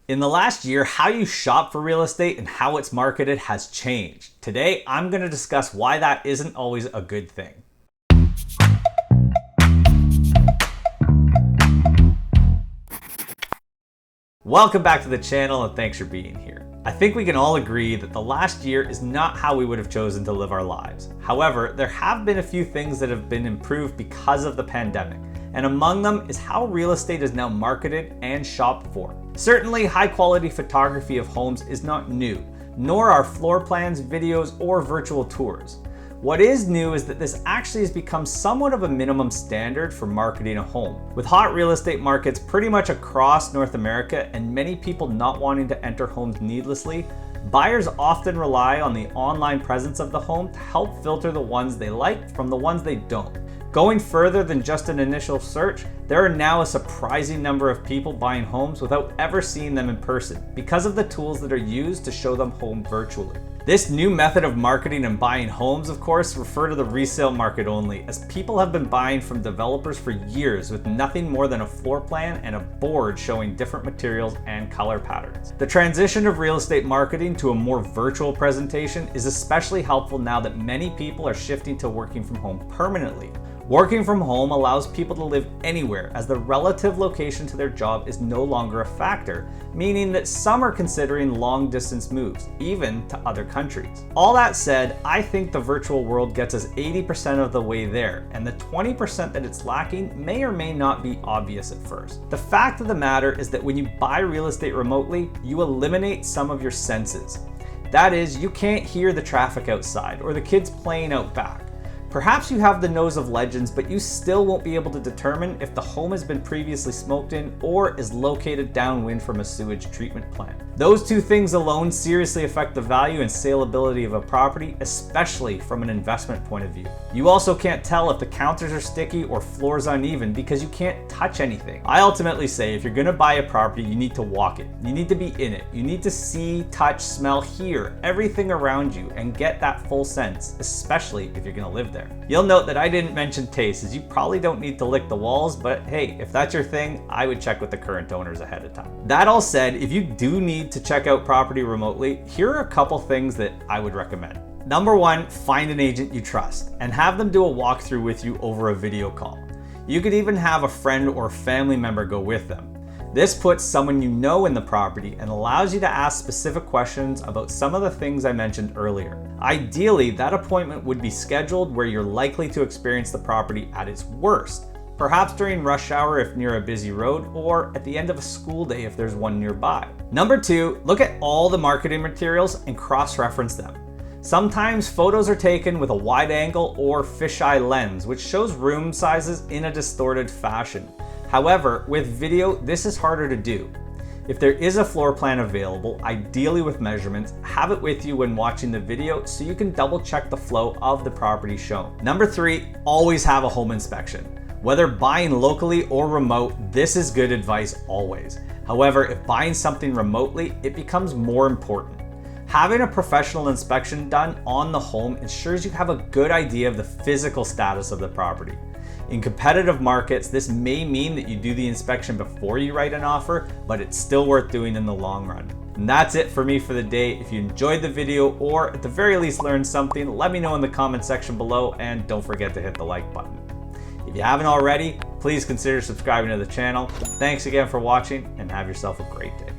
In the last year, how you shop for real estate and how it's marketed has changed. Today, I'm going to discuss why that isn't always a good thing. Welcome back to the channel and thanks for being here. I think we can all agree that the last year is not how we would have chosen to live our lives. However, there have been a few things that have been improved because of the pandemic, and among them is how real estate is now marketed and shopped for. Certainly, high quality photography of homes is not new, nor are floor plans, videos, or virtual tours. What is new is that this actually has become somewhat of a minimum standard for marketing a home. With hot real estate markets pretty much across North America and many people not wanting to enter homes needlessly, buyers often rely on the online presence of the home to help filter the ones they like from the ones they don't. Going further than just an initial search, there are now a surprising number of people buying homes without ever seeing them in person because of the tools that are used to show them home virtually. This new method of marketing and buying homes, of course, refer to the resale market only, as people have been buying from developers for years with nothing more than a floor plan and a board showing different materials and color patterns. The transition of real estate marketing to a more virtual presentation is especially helpful now that many people are shifting to working from home permanently. Working from home allows people to live anywhere as the relative location to their job is no longer a factor, meaning that some are considering long distance moves, even to other countries. All that said, I think the virtual world gets us 80% of the way there, and the 20% that it's lacking may or may not be obvious at first. The fact of the matter is that when you buy real estate remotely, you eliminate some of your senses. That is, you can't hear the traffic outside or the kids playing out back. Perhaps you have the nose of legends, but you still won't be able to determine if the home has been previously smoked in or is located downwind from a sewage treatment plant. Those two things alone seriously affect the value and saleability of a property, especially from an investment point of view. You also can't tell if the counters are sticky or floors uneven because you can't touch anything. I ultimately say if you're going to buy a property, you need to walk it. You need to be in it. You need to see, touch, smell, hear everything around you and get that full sense, especially if you're going to live there. You'll note that I didn't mention taste, as you probably don't need to lick the walls, but hey, if that's your thing, I would check with the current owners ahead of time. That all said, if you do need to check out property remotely, here are a couple things that I would recommend. Number one, find an agent you trust and have them do a walkthrough with you over a video call. You could even have a friend or family member go with them. This puts someone you know in the property and allows you to ask specific questions about some of the things I mentioned earlier. Ideally, that appointment would be scheduled where you're likely to experience the property at its worst, perhaps during rush hour if near a busy road, or at the end of a school day if there's one nearby. Number two, look at all the marketing materials and cross-reference them. Sometimes photos are taken with a wide angle or fisheye lens, which shows room sizes in a distorted fashion. However, with video, this is harder to do. If there is a floor plan available, ideally with measurements, have it with you when watching the video so you can double check the flow of the property shown. Number three, always have a home inspection. Whether buying locally or remote, this is good advice always. However, if buying something remotely, it becomes more important. Having a professional inspection done on the home ensures you have a good idea of the physical status of the property. In competitive markets, this may mean that you do the inspection before you write an offer, but it's still worth doing in the long run. And that's it for me for the day. If you enjoyed the video or at the very least learned something, let me know in the comment section below and don't forget to hit the like button. If you haven't already, please consider subscribing to the channel. Thanks again for watching and have yourself a great day.